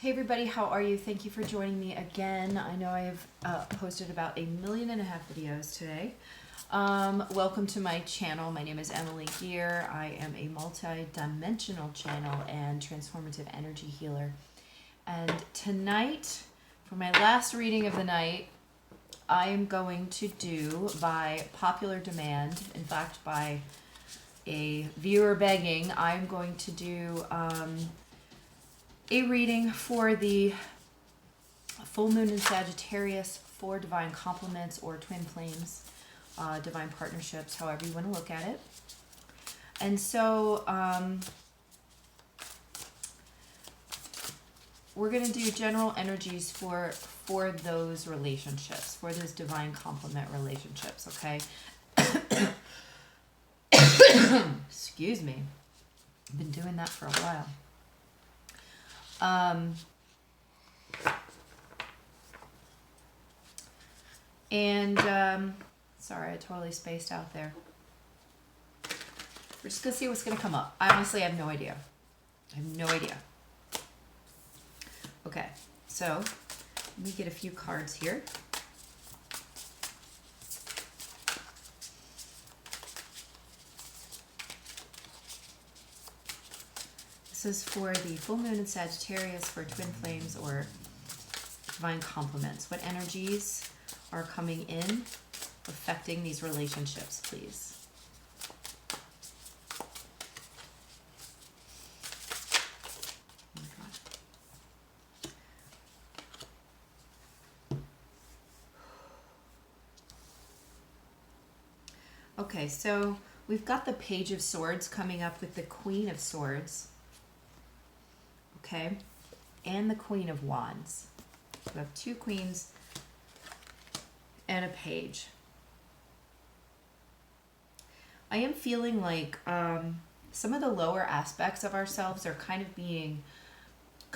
Hey everybody, how are you? Thank you for joining me again. I know I have posted about 1.5 million videos today. Welcome to my channel. My name is Emily Gear. I am a multi-dimensional channel and transformative energy healer. And tonight, for my last reading of the night, I am going to do, by popular demand, in fact by a viewer begging, I'm going to do a reading for the full moon in Sagittarius for divine complements or twin flames, divine partnerships, however you want to look at it. And so we're going to do general energies for those relationships, for those divine complement relationships, okay? Excuse me. I've been doing that for a while. Sorry, I totally spaced out there. We're just gonna see what's gonna come up. I honestly have no idea. I have no idea. Okay, so let me get a few cards here. This is for the full moon in Sagittarius for twin flames or divine complements. What energies are coming in affecting these relationships, please? Oh my God. Okay, so we've got the Page of Swords coming up with the Queen of Swords. Okay, and the Queen of Wands. We have two queens and a page. I am feeling like some of the lower aspects of ourselves are kind of being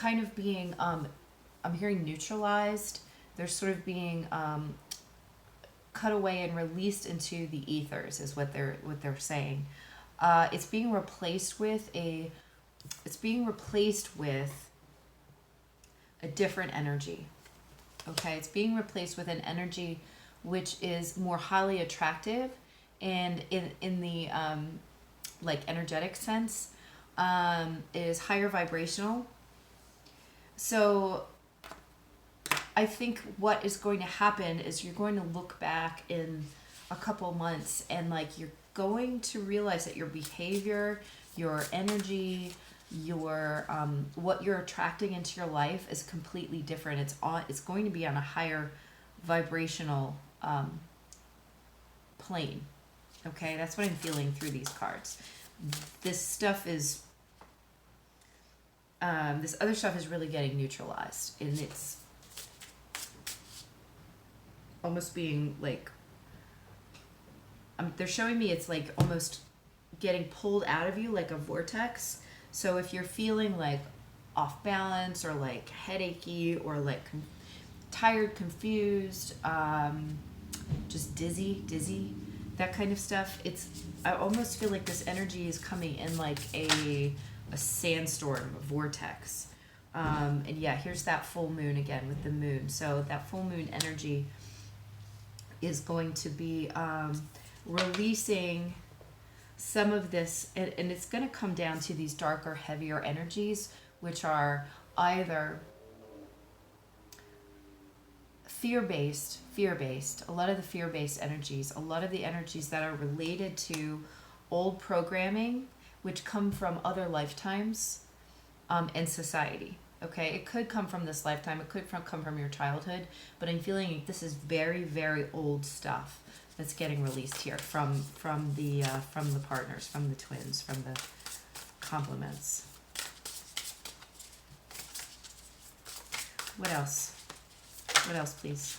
I'm hearing neutralized. They're sort of being cut away and released into the ethers is what they're saying. It's being replaced with a different energy. Okay, it's being replaced with an energy which is more highly attractive and in the like energetic sense is higher vibrational. So I think what is going to happen is you're going to look back in a couple months and like you're going to realize that your behavior, your energy, your what you're attracting into your life is completely different. It's going to be on a higher vibrational plane. Okay, that's what I'm feeling through these cards. This stuff is this other stuff is really getting neutralized, and it's almost being like they're showing me it's like almost getting pulled out of you like a vortex. So if you're feeling like off balance or like headachy or like tired, confused, just dizzy, that kind of stuff, I almost feel like this energy is coming in like a sandstorm, a vortex. And yeah, here's that full moon again with the moon. So that full moon energy is going to be releasing some of this, and it's going to come down to these darker, heavier energies, which are either fear-based, a lot of the fear-based energies, a lot of the energies that are related to old programming, which come from other lifetimes and society. Okay, it could come from this lifetime, it could come from your childhood, but I'm feeling like this is very, very old stuff that's getting released here from the partners, from the twins, from the complements. What else? What else, please?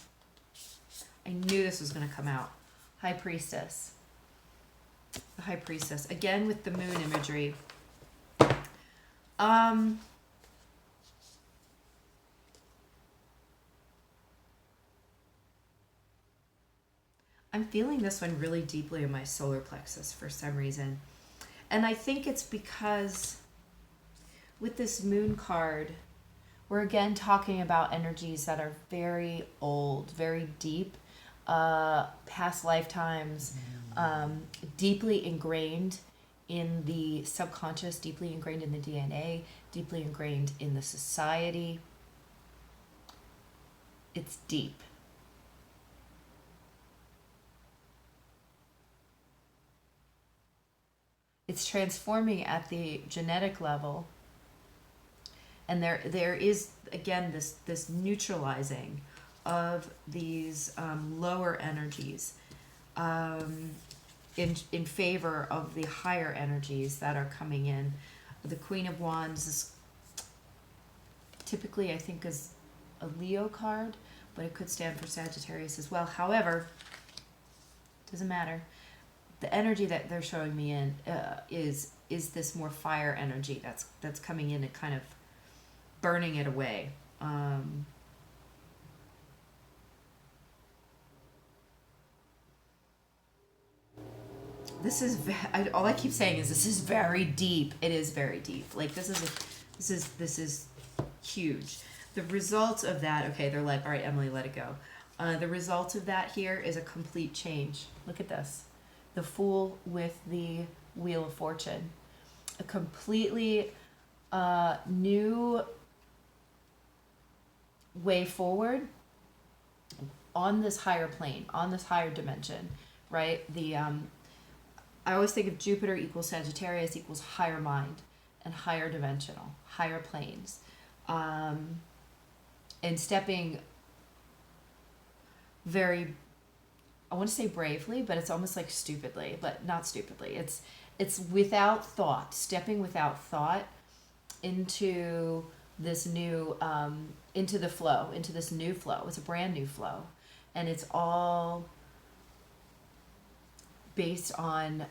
I knew this was going to come out. High Priestess. The High Priestess. Again with the moon imagery. I'm feeling this one really deeply in my solar plexus for some reason. And I think it's because with this moon card, We're again talking about energies that are very old, very deep, past lifetimes, deeply ingrained in the subconscious, deeply ingrained in the DNA, deeply ingrained in the society. It's deep. It's transforming at the genetic level, and there is again this neutralizing of these lower energies in favor of the higher energies that are coming in. The Queen of Wands is typically, I think, is a Leo card, but it could stand for Sagittarius as well. However, doesn't matter. The energy that they're showing me in is this more fire energy that's coming in and kind of burning it away. This is all I keep saying is this is very deep. It is very deep. Like this is huge. The result of that, okay, they're like, all right, Emily, let it go. The result of that here is a complete change. Look at this. The Fool with the Wheel of Fortune. A completely new way forward on this higher plane, on this higher dimension, right? I always think of Jupiter equals Sagittarius equals higher mind and higher dimensional, higher planes. And stepping very, I want to say bravely, but it's almost like stupidly, but not stupidly. It's without thought, stepping without thought into this new, into the flow, into this new flow. It's a brand new flow. And it's all based on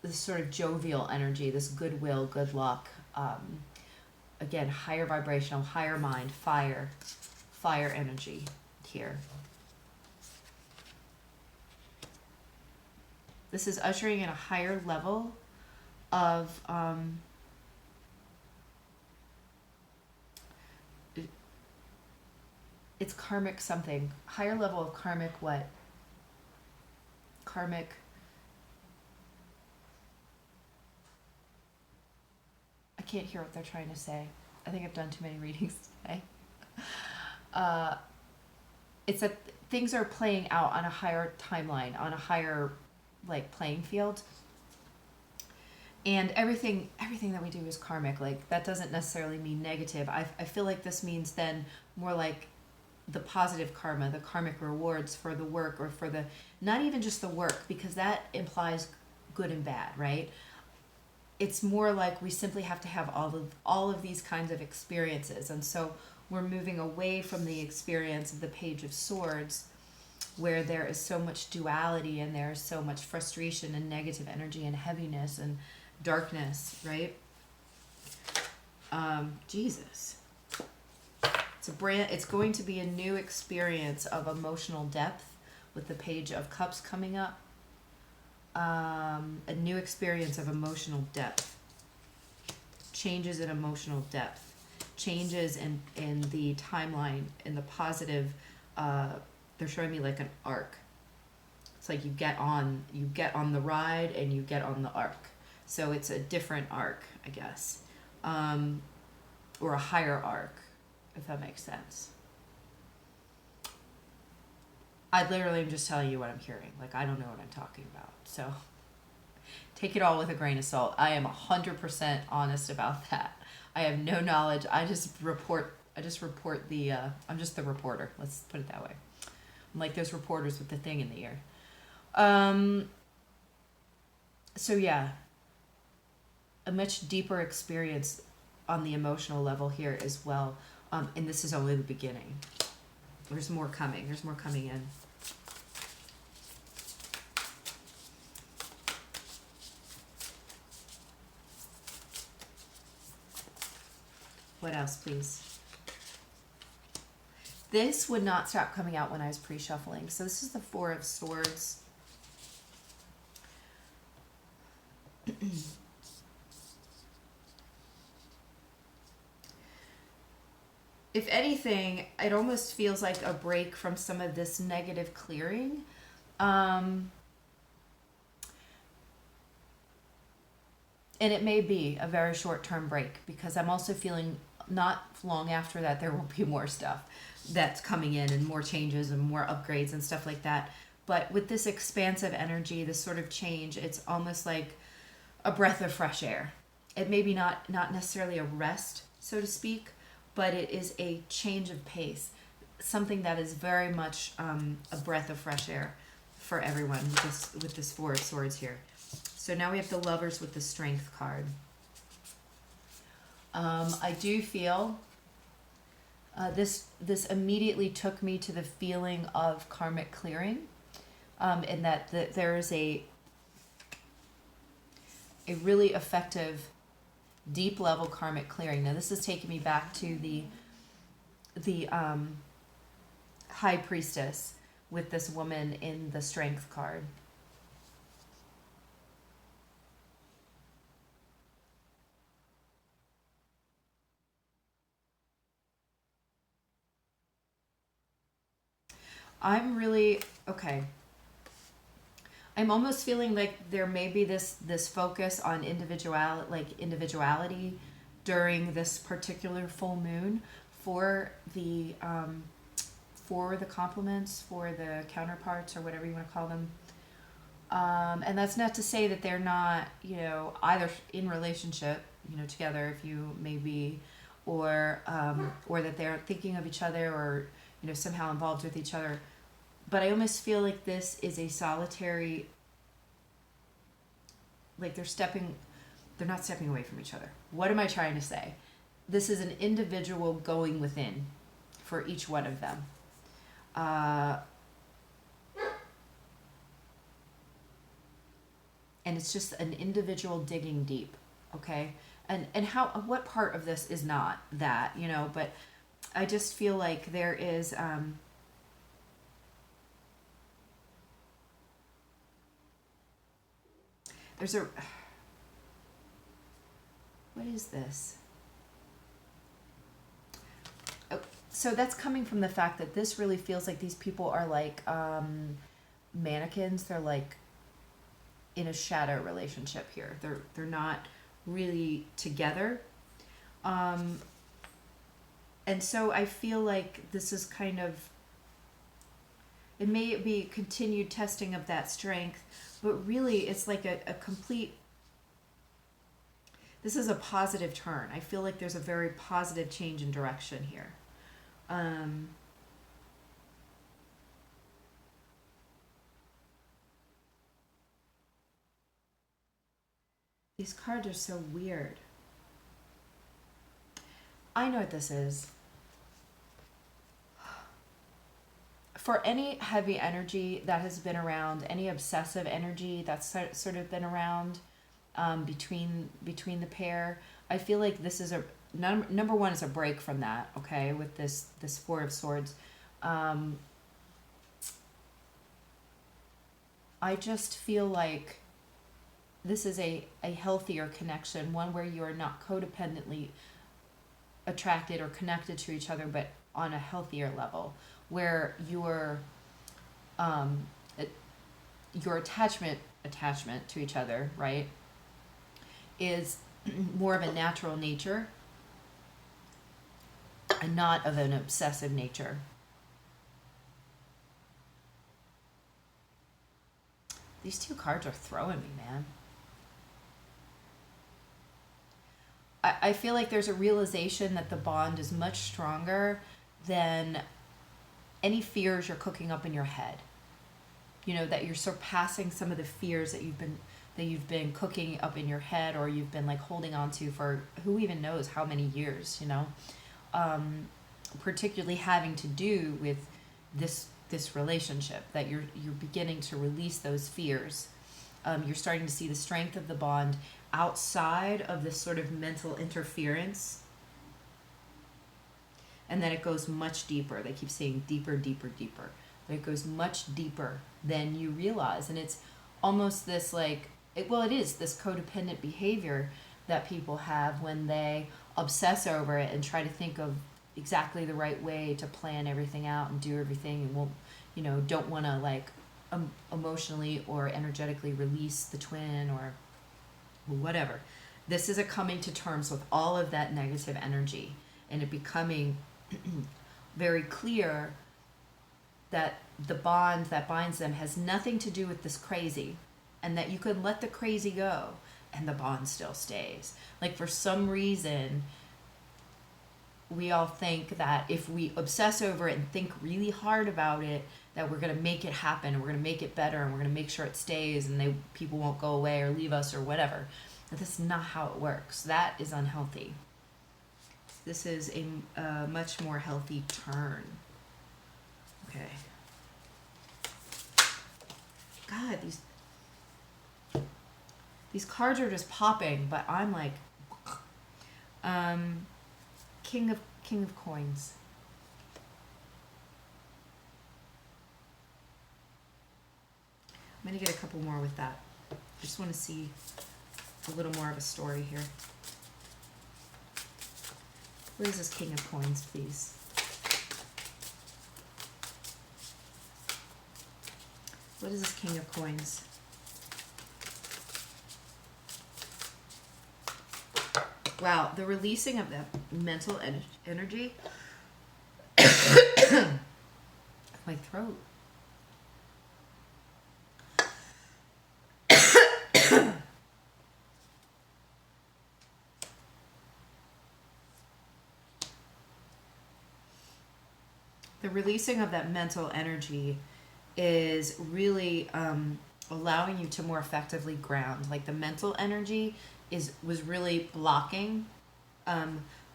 this sort of jovial energy, this goodwill, good luck. Again, higher vibrational, higher mind, fire energy here. This is ushering in a higher level of it's karmic something. Higher level of karmic what? Karmic. I can't hear what they're trying to say. I think I've done too many readings today. It's that things are playing out on a higher timeline, on a higher like playing field. And everything that we do is karmic. Like that doesn't necessarily mean negative. I feel like this means then more like the positive karma, the karmic rewards for the work, or for the, not even just the work, because that implies good and bad, right? It's more like we simply have to have all of these kinds of experiences. And so we're moving away from the experience of the Page of Swords, where there is so much duality and there is so much frustration and negative energy and heaviness and darkness, right? Jesus. It's going to be a new experience of emotional depth with the Page of Cups coming up. A new experience of emotional depth. Changes in emotional depth. Changes in the timeline, in the positive. They're showing me like an arc. It's like you get on the ride and you get on the arc. So it's a different arc, I guess. Or a higher arc, if that makes sense. I literally am just telling you what I'm hearing. Like, I don't know what I'm talking about. So take it all with a grain of salt. I am 100% honest about that. I have no knowledge. I just report the, I'm just the reporter. Let's put it that way. I'm like those reporters with the thing in the ear. So yeah, a much deeper experience on the emotional level here as well. And this is only the beginning. There's more coming. There's more coming in. What else, please? This would not stop coming out when I was pre-shuffling. So this is the Four of Swords. if anything, it almost feels like a break from some of this negative clearing. And it may be a very short-term break, because I'm also feeling not long after that there will be more stuff that's coming in, and more changes and more upgrades and stuff like that. But with this expansive energy, this sort of change, it's almost like a breath of fresh air. It may be not necessarily a rest, so to speak, but it is a change of pace, something that is very much a breath of fresh air for everyone with this Four of Swords here. So now we have the Lovers with the Strength card. I do feel this immediately took me to the feeling of karmic clearing, and that there is a really effective, deep level karmic clearing. Now this is taking me back to the High Priestess with this woman in the Strength card. I'm really, okay. I'm almost feeling like there may be this focus on individuality during this particular full moon for the complements, for the counterparts, or whatever you want to call them. And that's not to say that they're not, either in relationship, together, if you may be, or that they're thinking of each other, or somehow involved with each other. But I almost feel like this is a solitary, like they're not stepping away from each other. What am I trying to say? This is an individual going within for each one of them. And it's just an individual digging deep, okay? And what part of this is not that, but I just feel like there is... what is this? Oh, so that's coming from the fact that this really feels like these people are like mannequins. They're like in a shadow relationship here. They're not really together. And so I feel like this is kind of, it may be continued testing of that strength, but really it's like a complete, this is a positive turn. I feel like there's a very positive change in direction here. These cards are so weird. I know what this is. For any heavy energy that has been around, any obsessive energy that's sort of been around between the pair, I feel like this is number one is a break from that, okay, with this Four of Swords. I just feel like this is a healthier connection, one where you are not codependently attracted or connected to each other, but on a healthier level, where your attachment to each other, right, is more of a natural nature and not of an obsessive nature. These two cards are throwing me, man. I feel like there's a realization that the bond is much stronger than any fears you're cooking up in your head. That you're surpassing some of the fears that you've been cooking up in your head, or you've been like holding on to for who even knows how many years, particularly having to do with this relationship, that you're beginning to release those fears. You're starting to see the strength of the bond outside of this sort of mental interference. And then it goes much deeper. They keep saying deeper, deeper, deeper. But it goes much deeper than you realize. And it's almost this like, it is this codependent behavior that people have when they obsess over it and try to think of, exactly the right way to plan everything out and do everything, and won't, don't want to like emotionally or energetically release the twin or whatever. This is a coming to terms with all of that negative energy, and it becoming very clear that the bond that binds them has nothing to do with this crazy, and that you can let the crazy go and the bond still stays. Like, for some reason, we all think that if we obsess over it and think really hard about it, that we're going to make it happen, and we're going to make it better, and we're going to make sure it stays, and people won't go away or leave us or whatever. But that's not how it works. That is unhealthy. This is a much more healthy turn. Okay. God, these cards are just popping, but I'm like, King of Coins. I'm gonna get a couple more with that. I just want to see a little more of a story here. What is this King of Coins, please? What is this King of Coins? Wow, the releasing of that mental energy. My throat. The releasing of that mental energy is really allowing you to more effectively ground. Like, the mental energy was really blocking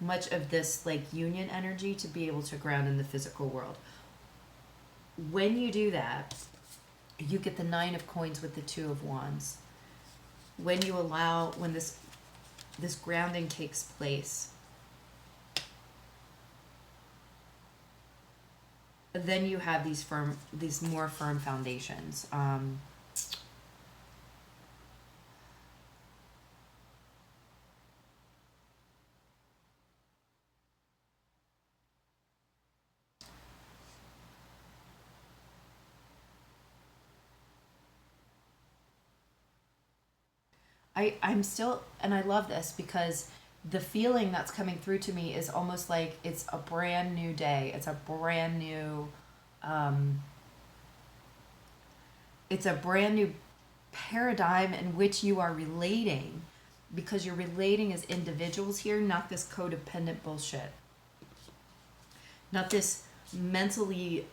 much of this like union energy to be able to ground in the physical world. When you do that, you get the 9 of Coins with the 2 of Wands. When this grounding takes place, then you have these more firm foundations. I'm still, and I love this because the feeling that's coming through to me is almost like it's a brand new day. It's a brand new, paradigm in which you are relating, because you're relating as individuals here, not this codependent bullshit. Not this mentally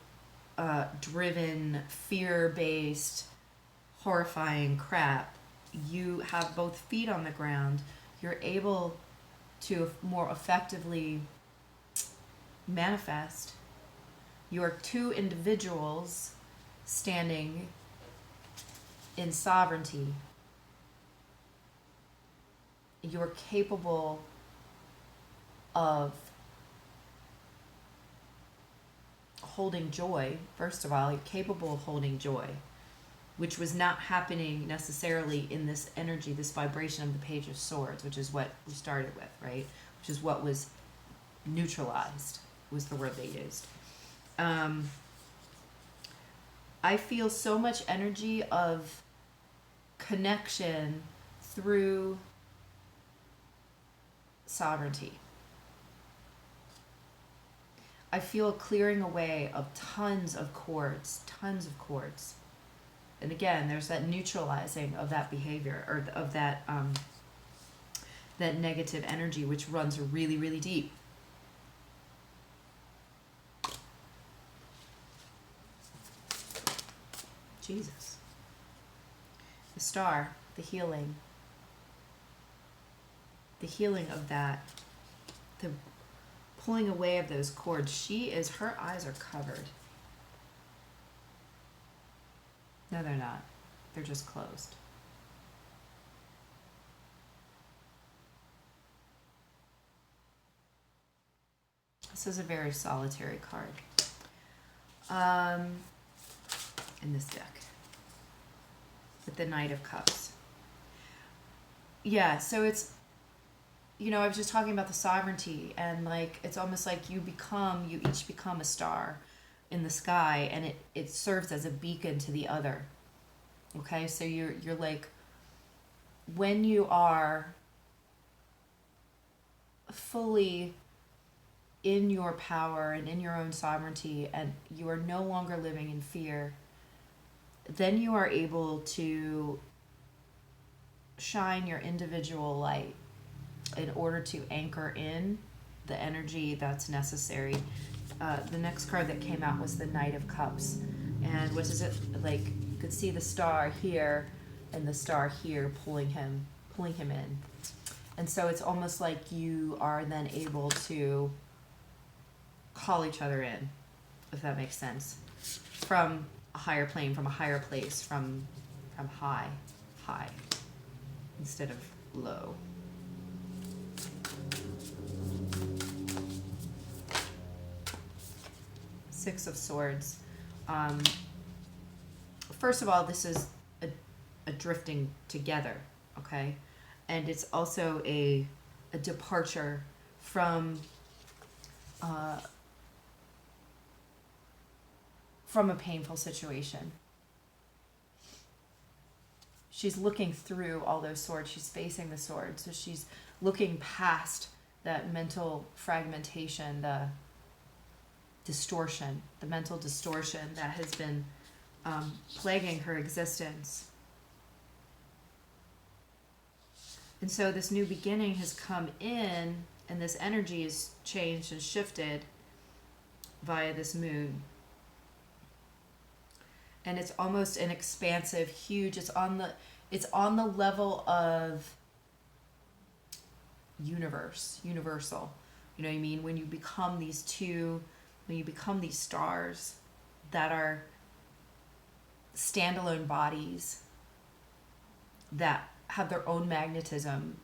driven, fear-based, horrifying crap. You have both feet on the ground. You're able to more effectively manifest. You are 2 individuals standing in sovereignty. You're capable of holding joy. First of all, you're capable of holding joy, which was not happening necessarily in this energy, this vibration of the Page of Swords, which is what we started with, right? Which is what was neutralized, was the word they used. I feel so much energy of connection through sovereignty. I feel a clearing away of tons of cords. And again, there's that neutralizing of that behavior, or of that that negative energy, which runs really, really deep. Jesus. The Star, the healing of that, the pulling away of those cords. Her eyes are covered. No, they're not. They're just closed. This is a very solitary card in this deck, with the Knight of Cups. Yeah, so I was just talking about the sovereignty, and like it's almost like you each become a star in the sky, and it serves as a beacon to the other. Okay, so you're like, when you are fully in your power and in your own sovereignty, and you are no longer living in fear, then you are able to shine your individual light in order to anchor in the energy that's necessary. The next card that came out was the Knight of Cups. And what is it? Like, you could see the star here and the star here pulling him in. And so it's almost like you are then able to call each other in, if that makes sense, from a higher plane, from a higher place, from high, instead of low. Six of Swords. First of all, this is a drifting together, okay? And it's also a departure from a painful situation. She's looking through all those swords. She's facing the sword. So she's looking past that mental fragmentation, the distortion, the mental distortion that has been plaguing her existence. And so this new beginning has come in, and this energy is changed and shifted via this moon. And it's almost an expansive, huge, it's on the level of universal. You know what I mean? When you become these stars that are standalone bodies that have their own magnetism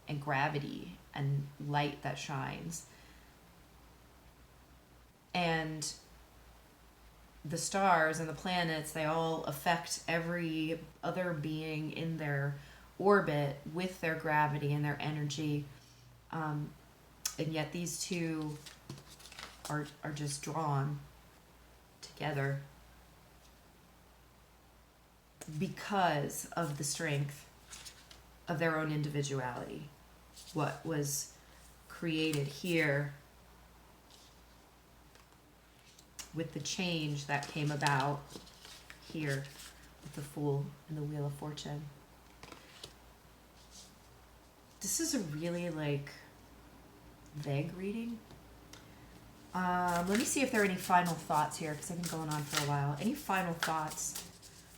and gravity and light that shines. And the stars and the planets, they all affect every other being in their orbit with their gravity and their energy. And yet these two are just drawn together because of the strength of their own individuality. What was created here with the change that came about here with the Fool and the Wheel of Fortune. This is a really vague reading. Let me see if there are any final thoughts here, because I've been going on for a while. Any final thoughts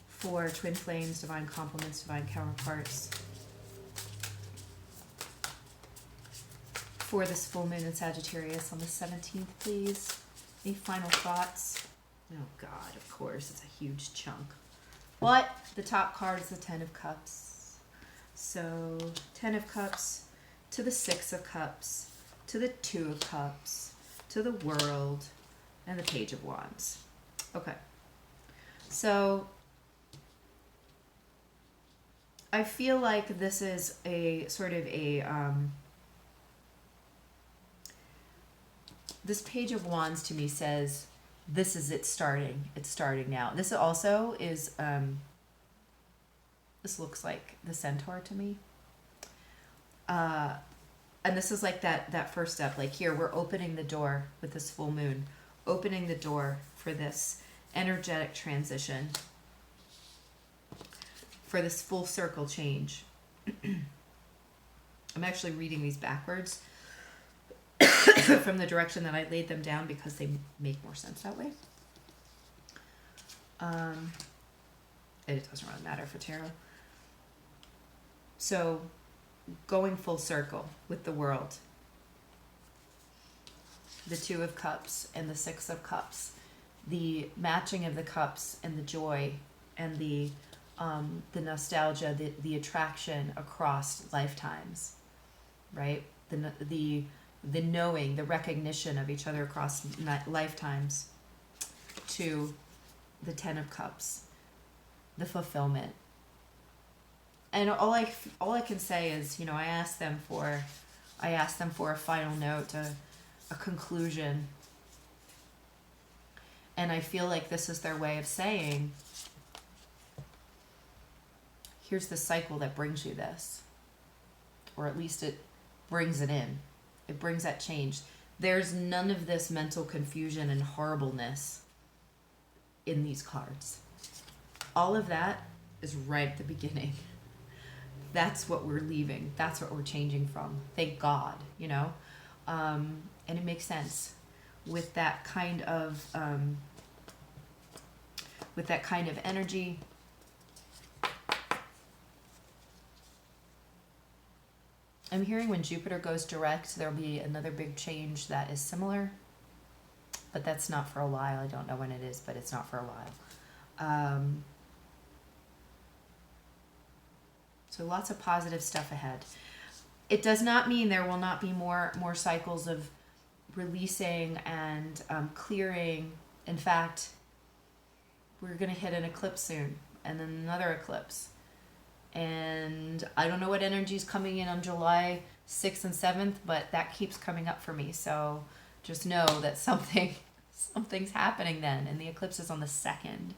for Twin Flames, Divine Complements, Divine Counterparts for this full moon in Sagittarius on the 17th, please? Any final thoughts? Oh God, of course, it's a huge chunk. What? The top card is the Ten of Cups. So, Ten of Cups to the Six of Cups, to the Two of Cups, to the World, and the Page of Wands. Okay. So, I feel like this is a sort of a... this Page of Wands to me says, this is it starting. It's starting now. This also is, this looks like the Centaur to me. And this is like that first step. Like here, we're opening the door with this full moon. Opening the door for this energetic transition. For this full circle change. I'm actually reading these backwards. From the direction that I laid them down because they make more sense that way. It doesn't really matter for tarot. So, going full circle with the World. The Two of Cups and the Six of Cups. The matching of the cups and the joy and the nostalgia, the attraction across lifetimes, right? The knowing, the recognition of each other across lifetimes, to the Ten of Cups, the fulfillment. And all I can say is, I asked them for I ask them for a final note, a conclusion. And I feel like this is their way of saying, here's the cycle that brings you this. Or at least it brings it in. It brings that change. There's none of this mental confusion and horribleness in these cards. All of that is right at the beginning. That's what we're leaving. That's what we're changing from. Thank God, you know? And it makes sense with that kind of energy. I'm hearing when Jupiter goes direct, there'll be another big change that is similar, but that's not for a while. I don't know when it is, but it's not for a while. So lots of positive stuff ahead. It does not mean there will not be more cycles of releasing and clearing. In fact, we're going to hit an eclipse soon, and then another eclipse. And I don't know what energy is coming in on July 6th and 7th, but that keeps coming up for me. So just know that something's happening then, and the eclipse is on the 2nd.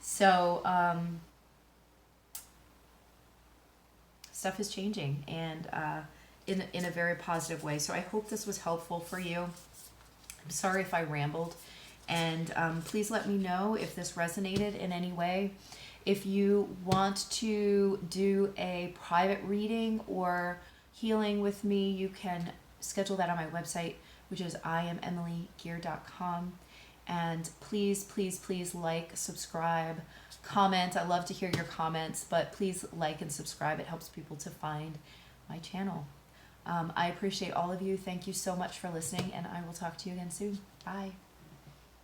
So stuff is changing, and in a very positive way. So I hope this was helpful for you. I'm sorry if I rambled, and please let me know if this resonated in any way. If you want to do a private reading or healing with me, you can schedule that on my website, which is IamEmilyGear.com. And please, please, please like, subscribe, comment. I love to hear your comments, but please like and subscribe. It helps people to find my channel. I appreciate all of you. Thank you so much for listening, and I will talk to you again soon. Bye.